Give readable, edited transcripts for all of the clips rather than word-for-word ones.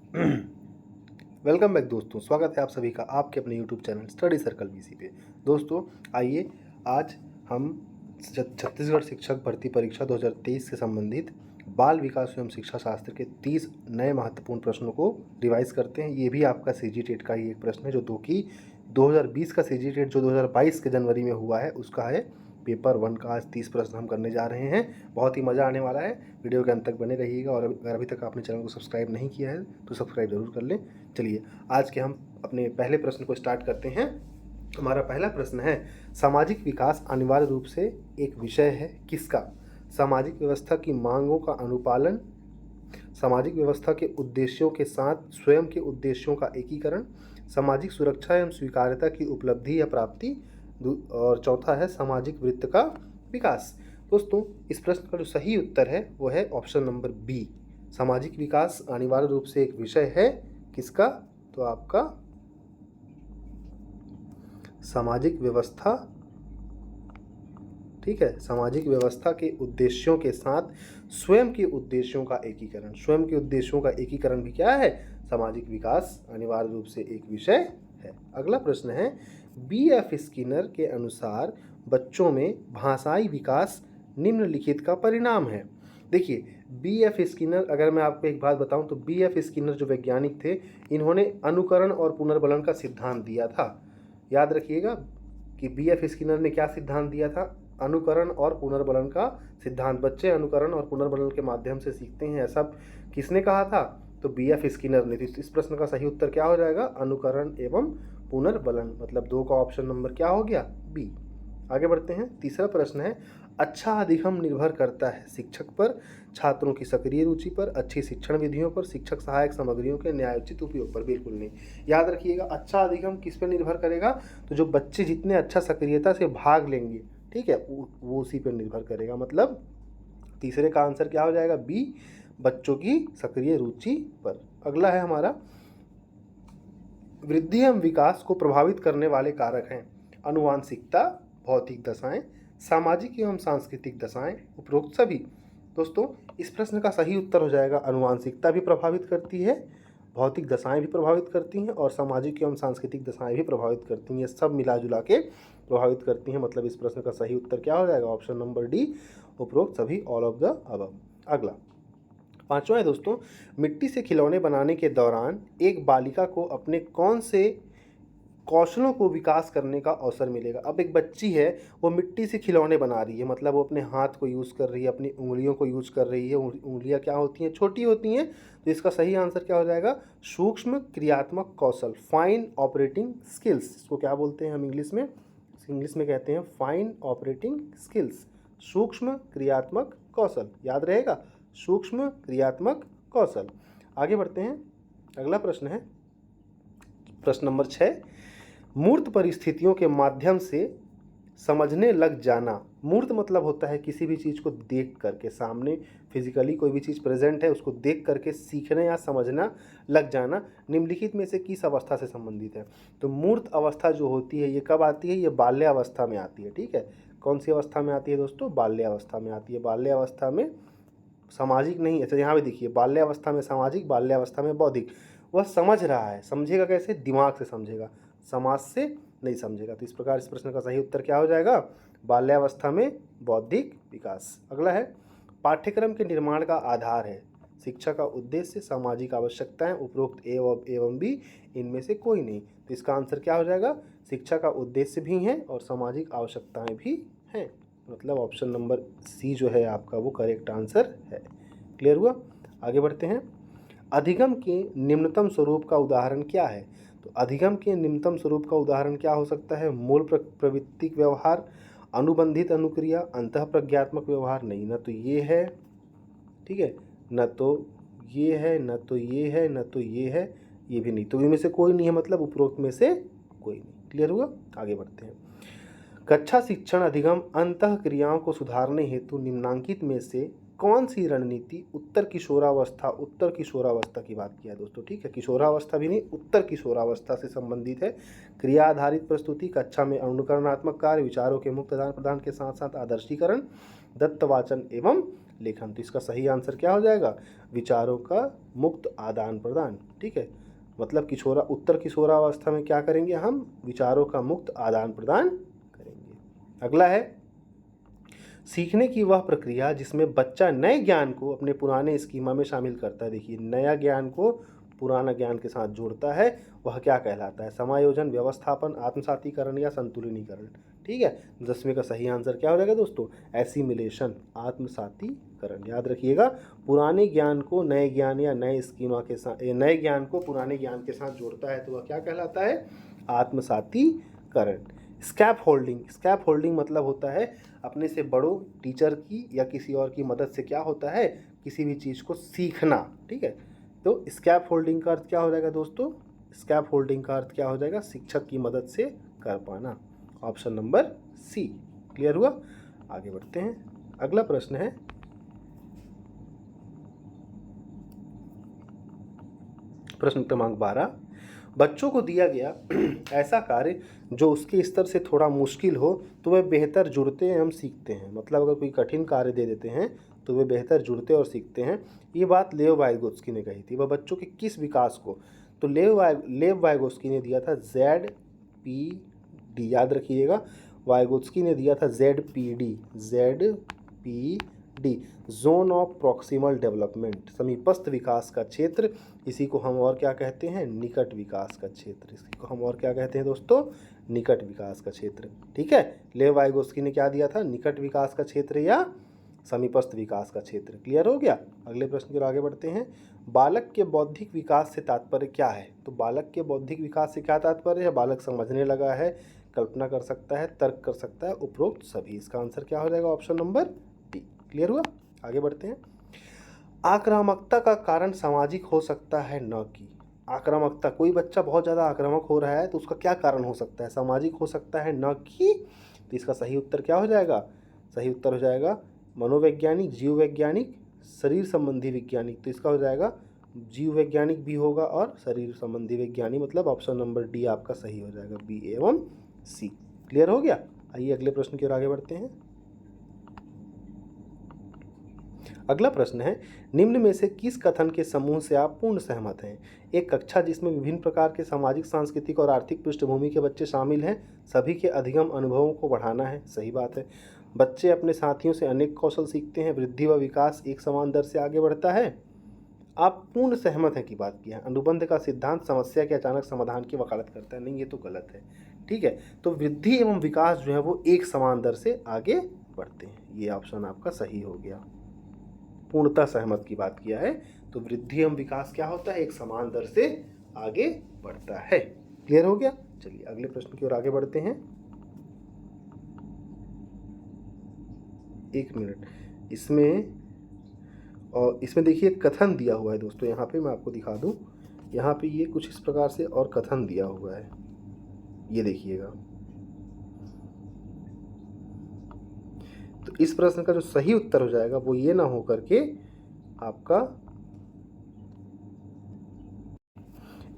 Welcome back दोस्तों, स्वागत है आप सभी का आपके अपने YouTube channel study circle VC पे। दोस्तों आइए आज हम छत्तीसगढ़ शिक्षक भर्ती परीक्षा 2023 से संबंधित बाल विकास एवं शिक्षा शास्त्र के 30 नए महत्वपूर्ण प्रश्नों को रिवाइज करते हैं। ये भी आपका सीजी टेट का ही एक प्रश्न है, जो कि 2020 का सीजी टेट जो 2022 के जनवरी में हुआ है उसका है। पेपर 1 का आज 30 प्रश्न हम करने जा रहे हैं। बहुत ही मज़ा आने वाला है, वीडियो के अंत तक बने रहिएगा। और अगर अभी तक आपने चैनल को सब्सक्राइब नहीं किया है तो सब्सक्राइब जरूर कर लें। चलिए आज के हम अपने पहले प्रश्न को स्टार्ट करते हैं। हमारा पहला प्रश्न है, सामाजिक विकास अनिवार्य रूप से एक विषय है किसका? सामाजिक व्यवस्था की मांगों का अनुपालन, सामाजिक व्यवस्था के उद्देश्यों के साथ स्वयं के उद्देश्यों का एकीकरण, सामाजिक सुरक्षा एवं स्वीकार्यता की उपलब्धि या प्राप्ति, और चौथा है सामाजिक वृत्त का विकास। दोस्तों इस प्रश्न का जो सही उत्तर है वो है ऑप्शन नंबर बी। सामाजिक विकास अनिवार्य रूप से एक विषय है किसका? तो आपका सामाजिक व्यवस्था, ठीक है, सामाजिक व्यवस्था के उद्देश्यों के साथ स्वयं के उद्देश्यों का एकीकरण। स्वयं के उद्देश्यों का एकीकरण भी क्या है? सामाजिक विकास अनिवार्य रूप से एक विषय है। अगला प्रश्न है, बी.एफ. स्किनर के अनुसार बच्चों में भाषाई विकास निम्नलिखित का परिणाम है। देखिए बी.एफ. स्किनर, अगर मैं आपको एक बात बताऊं तो बी.एफ. स्किनर जो वैज्ञानिक थे, इन्होंने अनुकरण और पुनर्बलन का सिद्धांत दिया था। याद रखिएगा कि बी.एफ. स्किनर ने क्या सिद्धांत दिया था? अनुकरण और पुनर्बलन का सिद्धांत। बच्चे अनुकरण और पुनर्बलन के माध्यम से सीखते हैं, ऐसा किसने कहा था? तो बी.एफ. स्किनर ने। तो इस प्रश्न का सही उत्तर क्या हो जाएगा? अनुकरण एवं पुनर्बलन, मतलब 2 का ऑप्शन नंबर क्या हो गया? बी। आगे बढ़ते हैं। तीसरा प्रश्न है, अच्छा अधिगम निर्भर करता है शिक्षक पर, छात्रों की सक्रिय रुचि पर, अच्छी शिक्षण विधियों पर, शिक्षक सहायक सामग्रियों के न्यायोचित उपयोग पर। बिल्कुल नहीं। याद रखिएगा अच्छा अधिगम किस पर निर्भर करेगा? तो जो बच्चे जितने अच्छा सक्रियता से भाग लेंगे, ठीक है, वो उसी पर निर्भर करेगा। मतलब तीसरे का आंसर क्या हो जाएगा? बी, बच्चों की सक्रिय रुचि पर। अगला है हमारा, वृद्धि एवं विकास को प्रभावित करने वाले कारक हैं अनुवांशिकता, भौतिक दशाएं, सामाजिक एवं सांस्कृतिक दशाएं, उपरोक्त सभी। दोस्तों इस प्रश्न का सही उत्तर हो जाएगा अनुवांशिकता भी प्रभावित करती है, भौतिक दशाएं भी प्रभावित करती हैं, और सामाजिक एवं सांस्कृतिक दशाएं भी प्रभावित करती हैं। ये सब मिला जुला के प्रभावित करती हैं। मतलब इस प्रश्न का सही उत्तर क्या हो जाएगा? ऑप्शन नंबर डी, उपरोक्त सभी, ऑल ऑफ द अबव। अगला पांचवा है दोस्तों, मिट्टी से खिलौने बनाने के दौरान एक बालिका को अपने कौन से कौशलों को विकास करने का अवसर मिलेगा? अब एक बच्ची है, वो मिट्टी से खिलौने बना रही है, मतलब वो अपने हाथ को यूज़ कर रही है, अपनी उंगलियों को यूज़ कर रही है। उंगलियां क्या होती हैं? छोटी होती हैं। तो इसका सही आंसर क्या हो जाएगा? सूक्ष्म क्रियात्मक कौशल, फाइन ऑपरेटिंग स्किल्स। इसको क्या बोलते हैं हम इंग्लिश में? इंग्लिश में कहते हैं फाइन ऑपरेटिंग स्किल्स, सूक्ष्म क्रियात्मक कौशल। याद रहेगा, सूक्ष्म क्रियात्मक कौशल। आगे बढ़ते हैं। अगला प्रश्न है प्रश्न नंबर 6, मूर्त परिस्थितियों के माध्यम से समझने लग जाना। मूर्त मतलब होता है किसी भी चीज़ को देख करके, सामने फिजिकली कोई भी चीज़ प्रेजेंट है उसको देख करके सीखने या समझना लग जाना निम्नलिखित में से किस अवस्था से संबंधित है? तो मूर्त अवस्था जो होती है ये कब आती है? ये बाल्यावस्था में आती है। ठीक है, कौन सी अवस्था में आती है दोस्तों? बाल्यावस्था में आती है। बाल्यावस्था में सामाजिक नहीं, अच्छा यहाँ भी देखिए, बाल्यावस्था में सामाजिक, बाल्यावस्था में बौद्धिक। वह समझ रहा है, समझेगा कैसे? दिमाग से समझेगा, समाज से नहीं समझेगा। तो इस प्रकार इस प्रश्न का सही उत्तर क्या हो जाएगा? बाल्यावस्था में बौद्धिक विकास। अगला है, पाठ्यक्रम के निर्माण का आधार है शिक्षा का उद्देश्य, सामाजिक आवश्यकताएं, उपरोक्त ए एवं बी इनमें से कोई नहीं। तो इसका आंसर क्या हो जाएगा? शिक्षा का उद्देश्य भी है और सामाजिक आवश्यकताएं भी हैं। मतलब ऑप्शन नंबर सी जो है आपका वो करेक्ट आंसर है। क्लियर हुआ? आगे बढ़ते हैं। अधिगम के निम्नतम स्वरूप का उदाहरण क्या है? तो अधिगम के निम्नतम स्वरूप का उदाहरण क्या हो सकता है? मूल प्रवृत्तिक व्यवहार, अनुबंधित अनुक्रिया, अंतः प्रज्ञात्मक व्यवहार। नहीं, न तो ये है, ठीक है, न तो ये है, न तो ये है, न तो ये है, ये भी नहीं। तो इनमें से कोई नहीं है, मतलब उपरोक्त में से कोई नहीं। क्लियर हुआ? आगे बढ़ते हैं। कक्षा शिक्षण अधिगम अंतः क्रियाओं को सुधारने हेतु निम्नांकित में से कौन सी रणनीति उत्तर किशोरावस्था की बात किया है दोस्तों? ठीक है, किशोरावस्था भी नहीं, उत्तर किशोरावस्था से संबंधित है। क्रिया आधारित प्रस्तुति, कक्षा में अनुकरणात्मक कार्य, विचारों के मुक्त आदान प्रदान के साथ साथ आदर्शीकरण, दत्तवाचन एवं लेखन। तो इसका सही आंसर क्या हो जाएगा? विचारों का मुक्त आदान प्रदान। ठीक है, मतलब किशोरा उत्तर किशोरावस्था में क्या करेंगे हम? विचारों का मुक्त आदान प्रदान करेंगे। अगला है, सीखने की वह प्रक्रिया जिसमें बच्चा नए ज्ञान को अपने पुराने स्कीमा में शामिल करता है। देखिए, नया ज्ञान को पुराना ज्ञान के साथ जोड़ता है, वह क्या कहलाता है? समायोजन, व्यवस्थापन, आत्मसातीकरण या संतुलिनीकरण। ठीक है, 10वें का सही आंसर क्या हो जाएगा दोस्तों? एसिमिलेशन, आत्मसातीकरण। याद रखिएगा, पुराने ज्ञान को नए ज्ञान या नए स्कीमा के साथ, नए ज्ञान को पुराने ज्ञान के साथ जोड़ता है तो वह क्या कहलाता है? आत्मसातीकरण। स्कैप होल्डिंग मतलब होता है अपने से बड़ों, टीचर की या किसी और की मदद से क्या होता है? किसी भी चीज़ को सीखना। ठीक है, तो स्कैप होल्डिंग का अर्थ क्या हो जाएगा दोस्तों? स्कैप होल्डिंग का अर्थ क्या हो जाएगा? शिक्षक की मदद से कर पाना। Option number C. क्लियर हुआ? आगे बढ़ते हैं। अगला प्रश्न है, प्रश्न क्रमांक 12। बच्चों को दिया गया ऐसा कार्य जो उसके स्तर से थोड़ा मुश्किल हो तो वे बेहतर जुड़ते एवं सीखते हैं। मतलब अगर कोई कठिन कार्य दे देते हैं तो वे बेहतर जुड़ते और सीखते हैं। ये बात लेव वाइगोत्स्की ने कही थी। वह बच्चों के किस विकास को? तो लेव वाइगोत्स्की ने दिया था ZPD। याद रखिएगा, वाइगोत्स्की ने दिया था ZPD, zone of proximal development, समीपस्थ विकास का क्षेत्र। इसी को हम और क्या कहते हैं? निकट विकास का क्षेत्र। इसी को हम और क्या कहते हैं दोस्तों? निकट विकास का क्षेत्र। ठीक है, लेव वाइगोत्स्की ने क्या दिया था? निकट विकास का क्षेत्र या समीपस्थ विकास का क्षेत्र। क्लियर हो गया? अगले प्रश्न की ओर आगे बढ़ते हैं। बालक के बौद्धिक विकास से तात्पर्य क्या है? तो बालक के बौद्धिक विकास से क्या तात्पर्य है? बालक समझने लगा है, कल्पना कर सकता है, तर्क कर सकता है, उपरोक्त सभी। इसका आंसर क्या हो जाएगा? Option number D. क्लियर हुआ? आगे बढ़ते हैं। आक्रामकता का कारण सामाजिक हो सकता है, न कि आक्रामकता। कोई बच्चा बहुत ज़्यादा आक्रामक हो रहा है तो उसका क्या कारण हो सकता है? सामाजिक हो सकता है, न कि। तो इसका सही उत्तर क्या हो जाएगा? सही उत्तर हो जाएगा मनोवैज्ञानिक, जीव वैज्ञानिक, शरीर संबंधी वैज्ञानिक। तो इसका हो जाएगा जीव वैज्ञानिक भी होगा और शरीर संबंधी वैज्ञानिक, मतलब ऑप्शन नंबर डी आपका सही हो जाएगा, बी एवं सी। क्लियर हो गया? आइए अगले प्रश्न की ओर आगे बढ़ते हैं। अगला प्रश्न है, निम्न में से किस कथन के समूह से आप पूर्ण सहमत हैं? एक कक्षा जिसमें विभिन्न प्रकार के सामाजिक, सांस्कृतिक और आर्थिक पृष्ठभूमि के बच्चे शामिल हैं, सभी के अधिगम अनुभवों को बढ़ाना है। सही बात है। बच्चे अपने साथियों से अनेक कौशल सीखते हैं, वृद्धि व विकास एक समान दर से आगे बढ़ता है। आप पूर्ण सहमत हैं की बात की है। अनुबंध का सिद्धांत समस्या के अचानक समाधान की वकालत करता है। नहीं, ये तो गलत है। ठीक है, तो वृद्धि एवं विकास जो है वो एक समान दर से आगे बढ़ते हैं। ये ऑप्शन आपका सही हो गया। पूर्णतः सहमत की बात किया है, तो वृद्धि एवं विकास क्या होता है? एक समान दर से आगे बढ़ता है। क्लियर हो गया? चलिए अगले प्रश्न की ओर आगे बढ़ते हैं। एक मिनट, इसमें देखिए कथन दिया हुआ है दोस्तों। यहाँ पे मैं आपको दिखा दूं, यहाँ पे ये कुछ इस प्रकार से और कथन दिया हुआ है, ये देखिएगा। तो इस प्रश्न का जो सही उत्तर हो जाएगा वो ये ना हो करके आपका,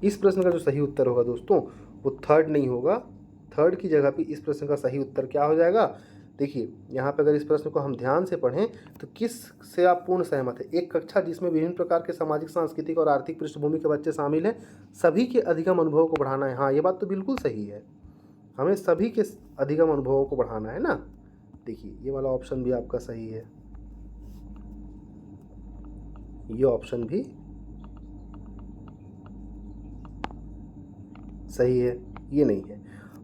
इस प्रश्न का जो सही उत्तर होगा दोस्तों वो थर्ड नहीं होगा। थर्ड की जगह पे इस प्रश्न का सही उत्तर क्या हो जाएगा? देखिए यहाँ पे अगर इस प्रश्न को हम ध्यान से पढ़ें तो किस से आप पूर्ण सहमत है? एक कक्षा जिसमें विभिन्न प्रकार के सामाजिक, सांस्कृतिक और आर्थिक पृष्ठभूमि के बच्चे शामिल हैं, सभी के अधिगम अनुभवों को बढ़ाना है। हाँ, ये बात तो बिल्कुल सही है, हमें सभी के अधिगम अनुभवों को बढ़ाना है ना। देखिए ये वाला ऑप्शन भी आपका सही है, ये ऑप्शन भी सही है, ये नहीं है।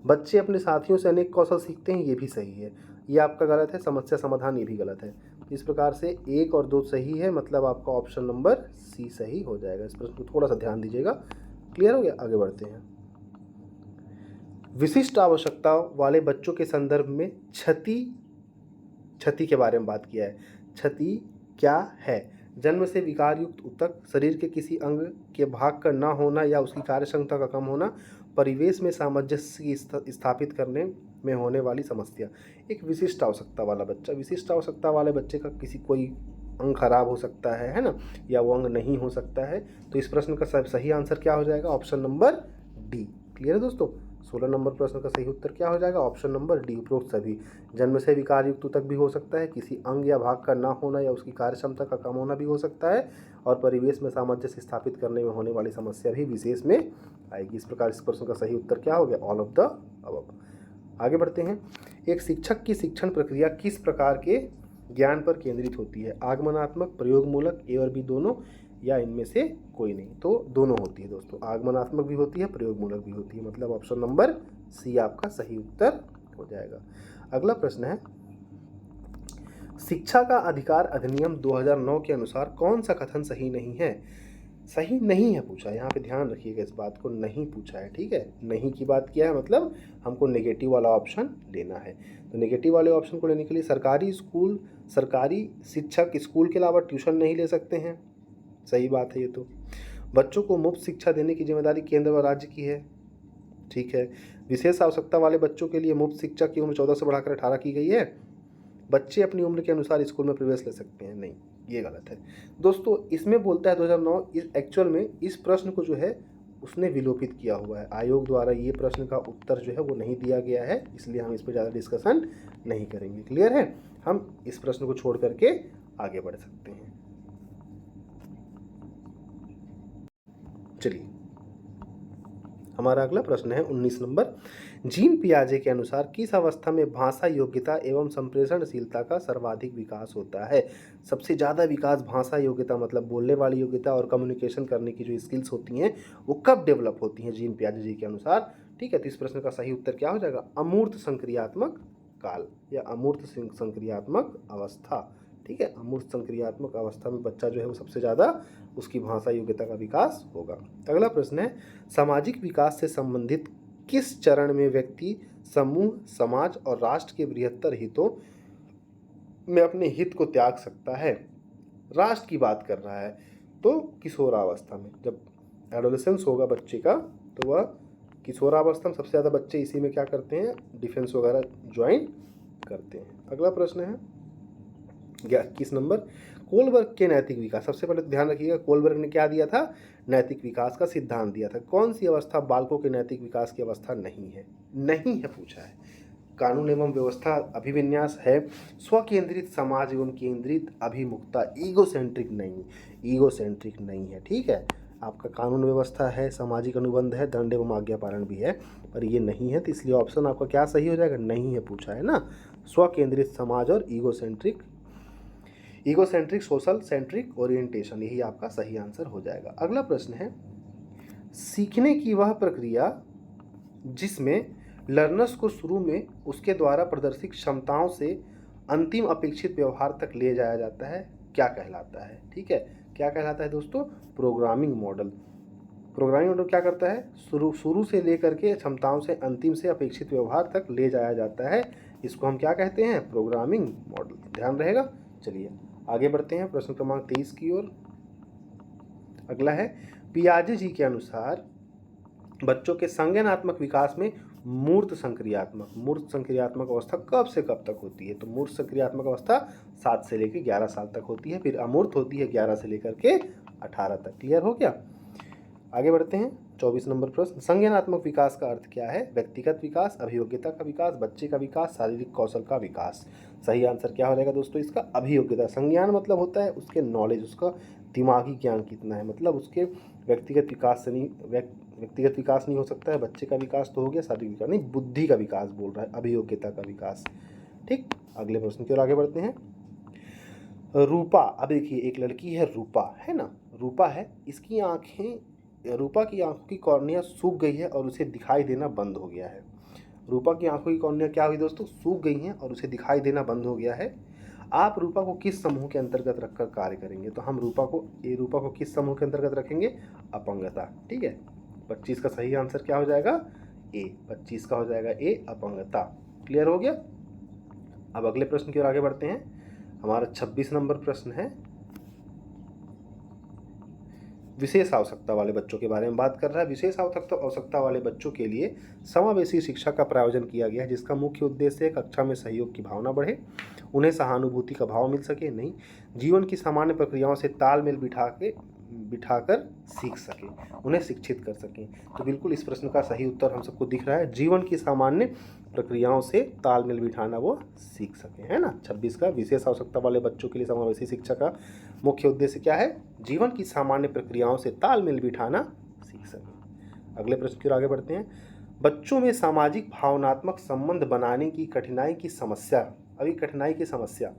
बच्चे अपने साथियों से अनेक कौशल सीखते हैं, ये भी सही है। ये आपका गलत है। समस्या समाधान, ये भी गलत है। इस प्रकार से 1 और 2 सही है, मतलब आपका ऑप्शन नंबर सी सही हो जाएगा। इस प्रश्न को थोड़ा सा ध्यान दीजिएगा। क्लियर हो गया? आगे बढ़ते हैं। विशिष्ट आवश्यकता वाले बच्चों के संदर्भ में क्षति के बारे में बात किया है। क्षति क्या है? जन्म से विकार युक्त ऊतक, शरीर के किसी अंग के भाग का ना होना या उसकी कार्य क्षमता का कम होना, परिवेश में सामंजस्य स्थापित करने में होने वाली समस्या। एक विशिष्ट आवश्यकता वाला बच्चा, विशिष्ट आवश्यकता वाले बच्चे का कोई अंग खराब हो सकता है ना, या वो अंग नहीं हो सकता है। तो इस प्रश्न का सही आंसर क्या हो जाएगा? Option number D. क्लियर है दोस्तों? 16 नंबर प्रश्न का सही उत्तर क्या हो जाएगा? ऑप्शन नंबर डी, उपरोक्त सभी। जन्म से विकार युक्त तक भी हो सकता है, किसी अंग या भाग का ना होना या उसकी कार्य क्षमता का कम होना भी हो सकता है, और परिवेश में सामंजस्य स्थापित करने में होने वाली समस्या भी विशेष में आएगी। इस प्रकार इस प्रश्न का सही उत्तर क्या हो गया? All of the above. आगे बढ़ते हैं। एक शिक्षक की शिक्षण प्रक्रिया किस प्रकार के ज्ञान पर केंद्रित होती है? आगमनात्मक, प्रयोगमूलक, ए और बी दोनों, या इनमें से कोई नहीं? तो दोनों होती है दोस्तों, आगमनात्मक भी होती है, प्रयोगमूलक भी होती है, मतलब ऑप्शन नंबर सी आपका सही उत्तर हो जाएगा। अगला प्रश्न है, शिक्षा का अधिकार अधिनियम 2009 के अनुसार कौन सा कथन सही नहीं है? सही नहीं है पूछा है, यहाँ पे ध्यान रखिएगा, इस बात को नहीं पूछा है, ठीक है। नहीं की बात किया है, मतलब हमको नेगेटिव वाला ऑप्शन लेना है। तो नेगेटिव वाले ऑप्शन को लेने के लिए सरकारी शिक्षक स्कूल के अलावा ट्यूशन नहीं ले सकते हैं, सही बात है ये तो। बच्चों को मुफ्त शिक्षा देने की जिम्मेदारी केंद्र व राज्य की है, ठीक है। विशेष आवश्यकता वाले बच्चों के लिए मुफ्त शिक्षा की उम्र 14 से बढ़ाकर 18 की गई है। बच्चे अपनी उम्र के अनुसार स्कूल में प्रवेश ले सकते हैं, नहीं, ये गलत है दोस्तों। इसमें बोलता है 2009, इस एक्चुअल में इस प्रश्न को जो है उसने विलोपित किया हुआ है, आयोग द्वारा ये प्रश्न का उत्तर जो है वो नहीं दिया गया है, इसलिए हम इस पर ज़्यादा डिस्कशन नहीं करेंगे। क्लियर है? हम इस प्रश्न को छोड़ करके आगे बढ़ सकते हैं। चलिए, हमारा अगला प्रश्न है 19 नंबर। जीन पियाजे के अनुसार किस अवस्था में भाषा योग्यता एवं संप्रेषणशीलता का सर्वाधिक विकास होता है? सबसे ज़्यादा विकास भाषा योग्यता, मतलब बोलने वाली योग्यता और कम्युनिकेशन करने की जो स्किल्स होती हैं वो कब डेवलप होती हैं जीन पियाजे जी के अनुसार? ठीक है, तो इस प्रश्न का सही उत्तर क्या हो जाएगा? अमूर्त संक्रियात्मक काल या अमूर्त संक्रियात्मक अवस्था, ठीक है। अमूर्त संक्रियात्मक अवस्था में बच्चा जो है वो सबसे ज़्यादा उसकी भाषा योग्यता का विकास होगा। अगला प्रश्न है, सामाजिक विकास से संबंधित किस चरण में व्यक्ति समूह, समाज और राष्ट्र के बृहत्तर हितों में अपने हित को त्याग सकता है? राष्ट्र की बात कर रहा है, तो किशोरावस्था में, जब एडोलेसेंस होगा बच्चे का तो वह किशोरावस्था में सबसे ज़्यादा बच्चे इसी में क्या करते हैं? डिफेंस वगैरह ज्वाइन करते हैं। अगला प्रश्न है 21 नंबर, कोलबर्ग के नैतिक विकास, सबसे पहले तो ध्यान रखिएगा कोलबर्ग ने क्या दिया था? नैतिक विकास का सिद्धांत दिया था। कौन सी अवस्था बालकों के नैतिक विकास की अवस्था नहीं है? नहीं है पूछा है। कानून एवं व्यवस्था अभिविन्यास है, स्वकेंद्रित समाज एवं केंद्रित अभिमुखता, ईगोसेंट्रिक नहीं है, ठीक है। आपका कानून व्यवस्था है, सामाजिक अनुबंध है, दंड एवं आज्ञा पालन भी है, पर ये नहीं है, तो इसलिए ऑप्शन आपका क्या सही हो जाएगा? नहीं है पूछा है ना। स्वकेंद्रित समाज और ईगोसेंट्रिक सोशल सेंट्रिक ओरिएंटेशन, यही आपका सही आंसर हो जाएगा। अगला प्रश्न है, सीखने की वह प्रक्रिया जिसमें लर्नर्स को शुरू में उसके द्वारा प्रदर्शित क्षमताओं से अंतिम अपेक्षित व्यवहार तक ले जाया जाता है, क्या कहलाता है? ठीक है, क्या कहलाता है दोस्तों? Programming model. प्रोग्रामिंग मॉडल क्या करता है? शुरू से लेकर के क्षमताओं से अंतिम से अपेक्षित व्यवहार तक ले जाया जाता है, इसको हम क्या कहते हैं? Programming model. ध्यान रहेगा। चलिए आगे बढ़ते हैं प्रश्न क्रमांक 23 की ओर। अगला है, पियाजे जी के अनुसार बच्चों के संज्ञानात्मक विकास में मूर्त संक्रियात्मक अवस्था कब से कब तक होती है? तो मूर्त संक्रियात्मक अवस्था 7 से लेकर 11 साल तक होती है, फिर अमूर्त होती है 11 से लेकर के 18 तक। क्लियर हो गया? आगे बढ़ते हैं 24 नंबर प्रश्न, संज्ञानात्मक विकास का अर्थ क्या है? व्यक्तिगत विकास, अभियोग्यता का विकास, बच्चे का विकास, शारीरिक कौशल का विकास। सही आंसर क्या हो जाएगा दोस्तों इसका? अभियोग्यता। संज्ञान मतलब होता है उसके नॉलेज, उसका दिमागी ज्ञान कितना है, मतलब उसके व्यक्तिगत विकास नहीं हो सकता है। बच्चे का विकास तो हो गया, शारीरिक विकास नहीं, बुद्धि का विकास बोल रहा है, अभियोग्यता का विकास। ठीक, अगले प्रश्न की ओर आगे बढ़ते हैं। रूपा, अब देखिए एक लड़की है रूपा, है ना, रूपा है, इसकी आंखें, रूपा की आंखों की कॉर्निया सूख गई है और उसे दिखाई देना बंद हो गया है। रूपा की आंखों की कॉर्निया क्या हुई दोस्तों? सूख गई हैं और उसे दिखाई देना बंद हो गया है। आप रूपा को किस समूह के अंतर्गत रखकर कार्य करेंगे? तो हम रूपा को किस समूह के अंतर्गत रखेंगे? अपंगता। ठीक है, 25 का सही आंसर क्या हो जाएगा? ए। 25 का हो जाएगा ए, अपंगता। क्लियर हो गया? अब अगले प्रश्न की ओर आगे बढ़ते हैं। हमारा 26 नंबर प्रश्न है, विशेष आवश्यकता वाले बच्चों के बारे में बात कर रहा है। विशेष आवश्यकता वाले बच्चों के लिए समावेशी शिक्षा का प्रायोजन किया गया है, जिसका मुख्य उद्देश्य है कक्षा में सहयोग की भावना बढ़े, उन्हें सहानुभूति का भाव मिल सके, नहीं, जीवन की सामान्य प्रक्रियाओं से तालमेल बिठाकर सीख सकें, उन्हें शिक्षित कर सकें। तो बिल्कुल इस प्रश्न का सही उत्तर हम सबको दिख रहा है, जीवन की सामान्य प्रक्रियाओं से तालमेल बिठाना वो सीख सकें, है ना। 26 का विशेष आवश्यकता वाले बच्चों के लिए समावेशी शिक्षा का मुख्य उद्देश्य क्या है? जीवन की सामान्य प्रक्रियाओं से तालमेल बिठाना सीख सकें। अगले प्रश्न की ओर आगे बढ़ते हैं। बच्चों में सामाजिक भावनात्मक संबंध बनाने की कठिनाई की समस्या, अभी कठिनाई की समस्या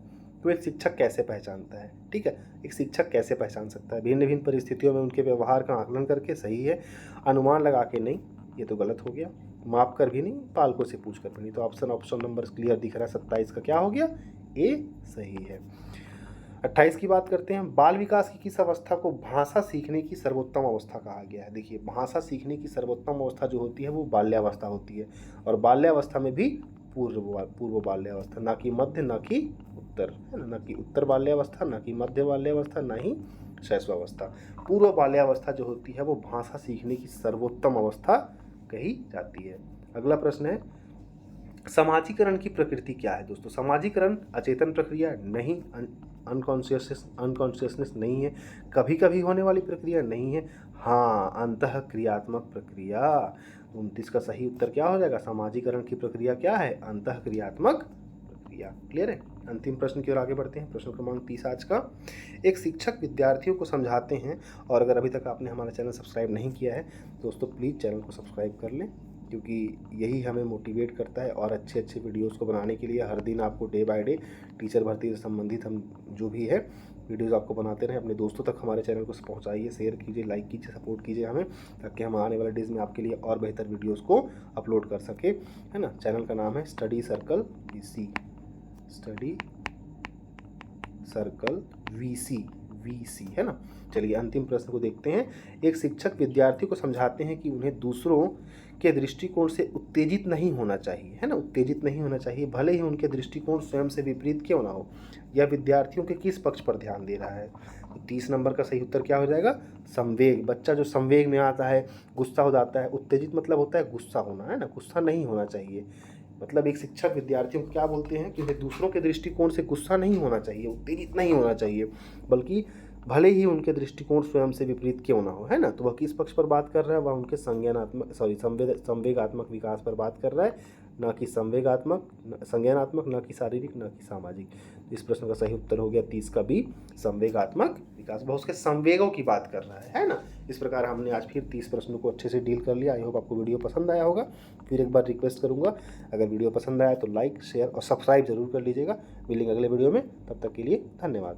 तो एक शिक्षक कैसे पहचानता है? ठीक है, एक शिक्षक कैसे पहचान सकता है? भिन्न भिन्न परिस्थितियों में उनके व्यवहार का आकलन करके, सही है। अनुमान लगा के नहीं, ये तो गलत हो गया। माप कर भी नहीं, पालकों से पूछ कर भी नहीं। तो ऑप्शन नंबर क्लियर दिख रहा है, 27 का क्या हो गया? ए सही है। 28 की बात करते हैं। बाल विकास की किस अवस्था को भाषा सीखने की सर्वोत्तम अवस्था कहा गया है? देखिए, भाषा सीखने की सर्वोत्तम अवस्था जो होती है वो बाल्यावस्था होती है, और बाल्यावस्था में भी पूर्व बाल्यावस्था, ना कि मध्य, ना कि उत्तर, है ना कि उत्तर बाल्यावस्था, ना कि मध्य बाल्यावस्था, ना ही शैशवावस्था। पूर्व बाल्यावस्था जो होती है वो भाषा सीखने की सर्वोत्तम अवस्था कही जाती है। अगला प्रश्न है, समाजीकरण की प्रकृति क्या है? दोस्तों, समाजीकरण अचेतन प्रक्रिया नहीं, अनकॉन्शियसनेस नहीं है, कभी कभी होने वाली प्रक्रिया नहीं है, हाँ अंतः क्रियात्मक प्रक्रिया। 29 का सही उत्तर क्या हो जाएगा? समाजीकरण की प्रक्रिया क्या है? अंतः क्रियात्मक प्रक्रिया। क्लियर है। अंतिम प्रश्न की ओर आगे बढ़ते हैं। प्रश्न क्रमांक 30 आज का। एक शिक्षक विद्यार्थियों को समझाते हैं, और अगर अभी तक आपने हमारा चैनल सब्सक्राइब नहीं किया है दोस्तों, प्लीज़ चैनल को सब्सक्राइब कर लें, क्योंकि यही हमें मोटिवेट करता है और अच्छे अच्छे वीडियोस को बनाने के लिए। हर दिन आपको डे बाय डे टीचर भर्ती से संबंधित हम जो भी है वीडियोस आपको बनाते रहें। अपने दोस्तों तक हमारे चैनल को पहुंचाइए, शेयर कीजिए, लाइक कीजिए, सपोर्ट कीजिए हमें, ताकि हम आने वाले डेज में आपके लिए और बेहतर वीडियोस को अपलोड कर सके, है ना। चैनल का नाम है study circle VC, study circle VC, है ना। चलिए अंतिम प्रश्न को देखते हैं। एक शिक्षक विद्यार्थियों को समझाते हैं कि उन्हें दूसरों के दृष्टिकोण से उत्तेजित नहीं होना चाहिए, है ना, उत्तेजित नहीं होना चाहिए, भले ही उनके दृष्टिकोण स्वयं से विपरीत क्यों ना हो। यह विद्यार्थियों के किस पक्ष पर ध्यान दे रहा है? तो 30 नंबर का सही उत्तर क्या हो जाएगा? संवेग। बच्चा जो संवेग में आता है, गुस्सा हो जाता है, उत्तेजित मतलब होता है गुस्सा होना, है ना, गुस्सा नहीं होना चाहिए। मतलब एक शिक्षक विद्यार्थियों को क्या बोलते हैं कि उन्हें दूसरों के दृष्टिकोण से गुस्सा नहीं होना चाहिए, उत्तेजित नहीं होना चाहिए, बल्कि भले ही उनके दृष्टिकोण स्वयं से विपरीत क्यों ना हो, है ना। तो वह किस पक्ष पर बात कर रहा है? वह उनके संवेगात्मक विकास पर बात कर रहा है, ना कि संज्ञानात्मक, ना कि शारीरिक, ना कि सामाजिक। इस प्रश्न का सही उत्तर हो गया 30 का बी, संवेगात्मक विकास। वह उसके संवेगों की बात कर रहा है ना। इस प्रकार हमने आज फिर 30 प्रश्नों को अच्छे से डील कर लिया। आई होप आपको वीडियो पसंद आया होगा। फिर एक बार रिक्वेस्ट करूंगा, अगर वीडियो पसंद आया तो लाइक, शेयर और सब्सक्राइब जरूर कर लीजिएगा। मिलेंगे अगले वीडियो में, तब तक के लिए धन्यवाद।